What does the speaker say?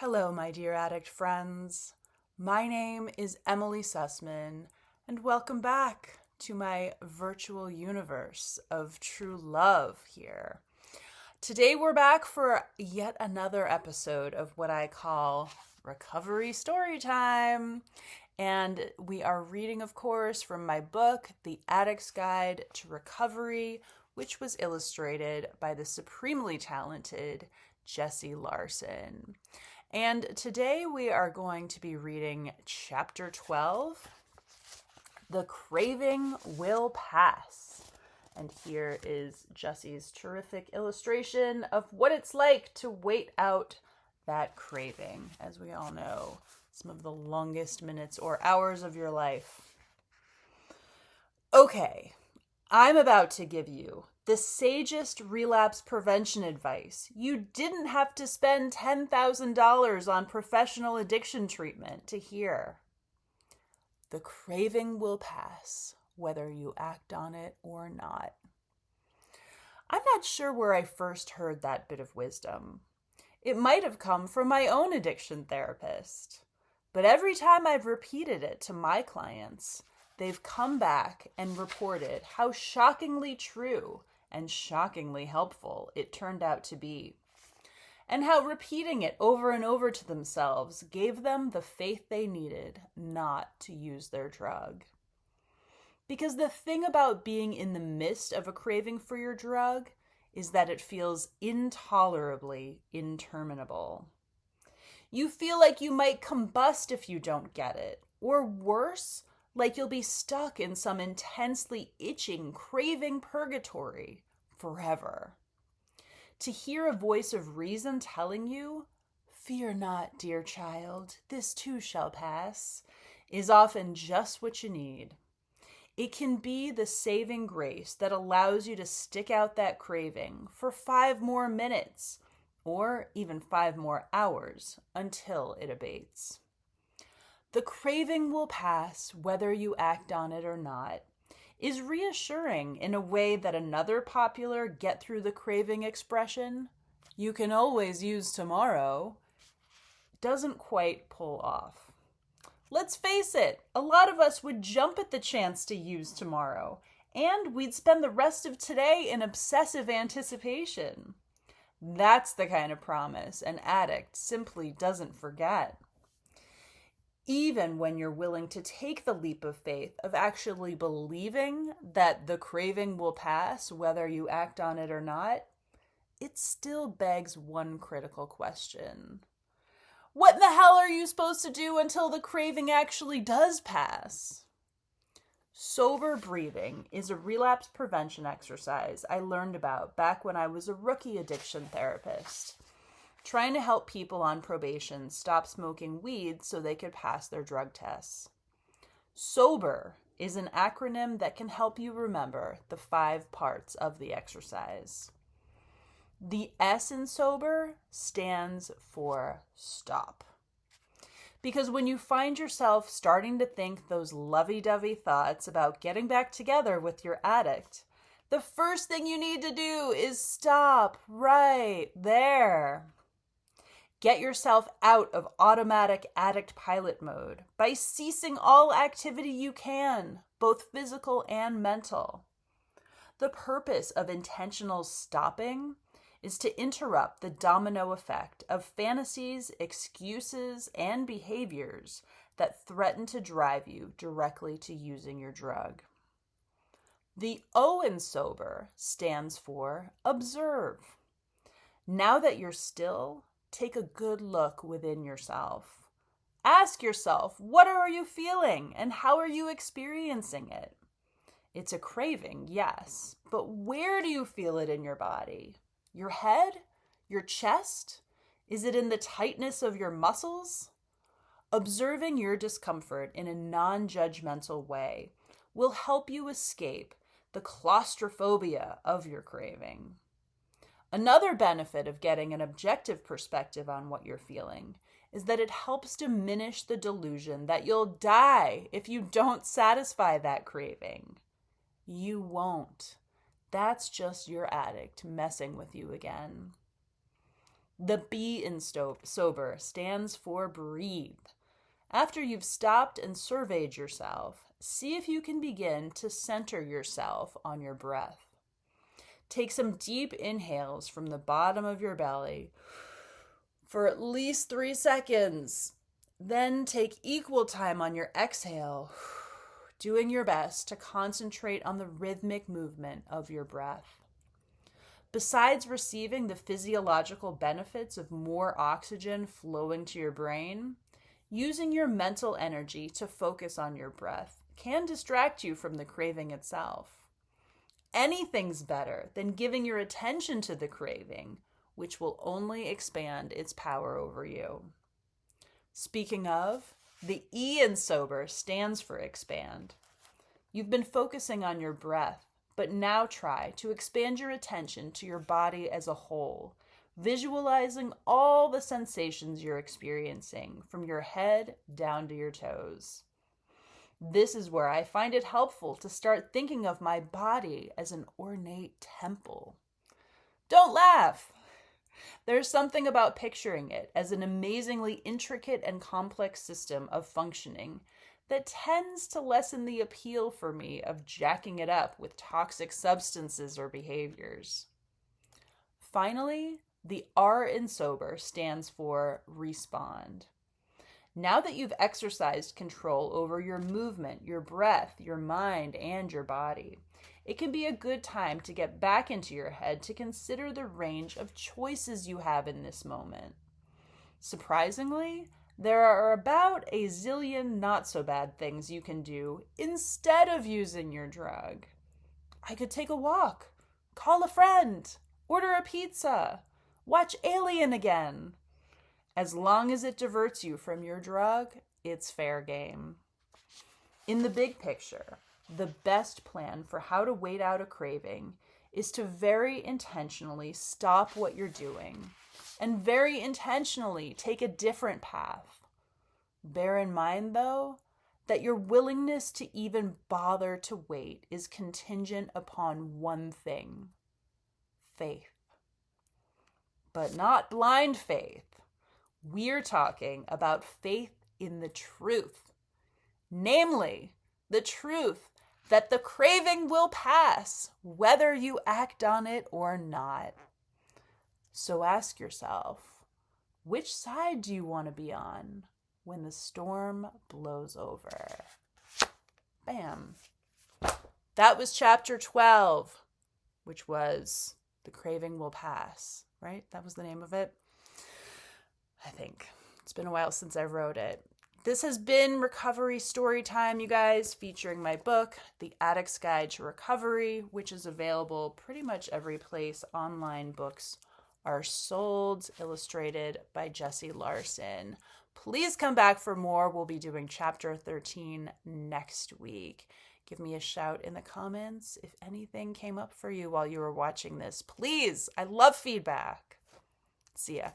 Hello, my dear addict friends. My name is Emily Sussman, and welcome back to my virtual universe of true love here. Today, we're back for yet another episode of what I call Recovery Story Time. And we are reading, of course, from my book, The Addict's Guide to Recovery, which was illustrated by the supremely talented Jessie Larson. And today we are going to be reading Chapter 12, The Craving Will Pass. And here is Jessie's terrific illustration of what it's like to wait out that craving. As we all know, some of the longest minutes or hours of your life. Okay, I'm about to give you the sagest relapse prevention advice. You didn't have to spend $10,000 on professional addiction treatment to hear. The craving will pass, whether you act on it or not. I'm not sure where I first heard that bit of wisdom. It might have come from my own addiction therapist. But every time I've repeated it to my clients, they've come back and reported how shockingly true and shockingly helpful it turned out to be, and how repeating it over and over to themselves gave them the faith they needed not to use their drug. Because the thing about being in the midst of a craving for your drug is that it feels intolerably interminable. You feel like you might combust if you don't get it, or worse, like you'll be stuck in some intensely itching, craving purgatory forever. To hear a voice of reason telling you, "Fear not, dear child, this too shall pass," is often just what you need. It can be the saving grace that allows you to stick out that craving for 5 more minutes, or even 5 more hours until it abates. The craving will pass whether you act on it or not is reassuring in a way that another popular get through the craving expression, "You can always use tomorrow," doesn't quite pull off. Let's face it, a lot of us would jump at the chance to use tomorrow, and we'd spend the rest of today in obsessive anticipation. That's the kind of promise an addict simply doesn't forget. Even when you're willing to take the leap of faith of actually believing that the craving will pass whether you act on it or not, it still begs one critical question. What in the hell are you supposed to do until the craving actually does pass? Sober breathing is a relapse prevention exercise I learned about back when I was a rookie addiction therapist, trying to help people on probation stop smoking weed so they could pass their drug tests. SOBER is an acronym that can help you remember the 5 parts of the exercise. The S in SOBER stands for stop. Because when you find yourself starting to think those lovey-dovey thoughts about getting back together with your addict, the first thing you need to do is stop right there. Get yourself out of automatic addict pilot mode by ceasing all activity you can, both physical and mental. The purpose of intentional stopping is to interrupt the domino effect of fantasies, excuses, and behaviors that threaten to drive you directly to using your drug. The O in SOBER stands for observe. Now that you're still, take a good look within yourself. Ask yourself, what are you feeling and how are you experiencing it? It's a craving, yes, but where do you feel it in your body? Your head? Your chest? Is it in the tightness of your muscles? Observing your discomfort in a non-judgmental way will help you escape the claustrophobia of your craving. Another benefit of getting an objective perspective on what you're feeling is that it helps diminish the delusion that you'll die if you don't satisfy that craving. You won't. That's just your addict messing with you again. The B in sober stands for breathe. After you've stopped and surveyed yourself, see if you can begin to center yourself on your breath. Take some deep inhales from the bottom of your belly for at least 3 seconds. Then take equal time on your exhale, doing your best to concentrate on the rhythmic movement of your breath. Besides receiving the physiological benefits of more oxygen flowing to your brain, using your mental energy to focus on your breath can distract you from the craving itself. Anything's better than giving your attention to the craving, which will only expand its power over you. Speaking of, the E in sober stands for expand. You've been focusing on your breath, but now try to expand your attention to your body as a whole, visualizing all the sensations you're experiencing from your head down to your toes. This is where I find it helpful to start thinking of my body as an ornate temple. Don't laugh! There's something about picturing it as an amazingly intricate and complex system of functioning that tends to lessen the appeal for me of jacking it up with toxic substances or behaviors. Finally, the R in sober stands for respond. Now that you've exercised control over your movement, your breath, your mind, and your body, it can be a good time to get back into your head to consider the range of choices you have in this moment. Surprisingly, there are about a zillion not-so-bad things you can do instead of using your drug. I could take a walk, call a friend, order a pizza, watch Alien again. As long as it diverts you from your drug, it's fair game. In the big picture, the best plan for how to wait out a craving is to very intentionally stop what you're doing and very intentionally take a different path. Bear in mind, though, that your willingness to even bother to wait is contingent upon one thing: faith. But not blind faith. We're talking about faith in the truth. Namely, the truth that the craving will pass, whether you act on it or not. So ask yourself, which side do you want to be on when the storm blows over? Bam. That was chapter 12, which was The Craving Will Pass, right? That was the name of it. I think. It's been a while since I wrote it. This has been Recovery Storytime, you guys, featuring my book, The Addict's Guide to Recovery, which is available pretty much every place online books are sold, illustrated by Jessie Larson. Please come back for more. We'll be doing chapter 13 next week. Give me a shout in the comments if anything came up for you while you were watching this. Please, I love feedback. See ya.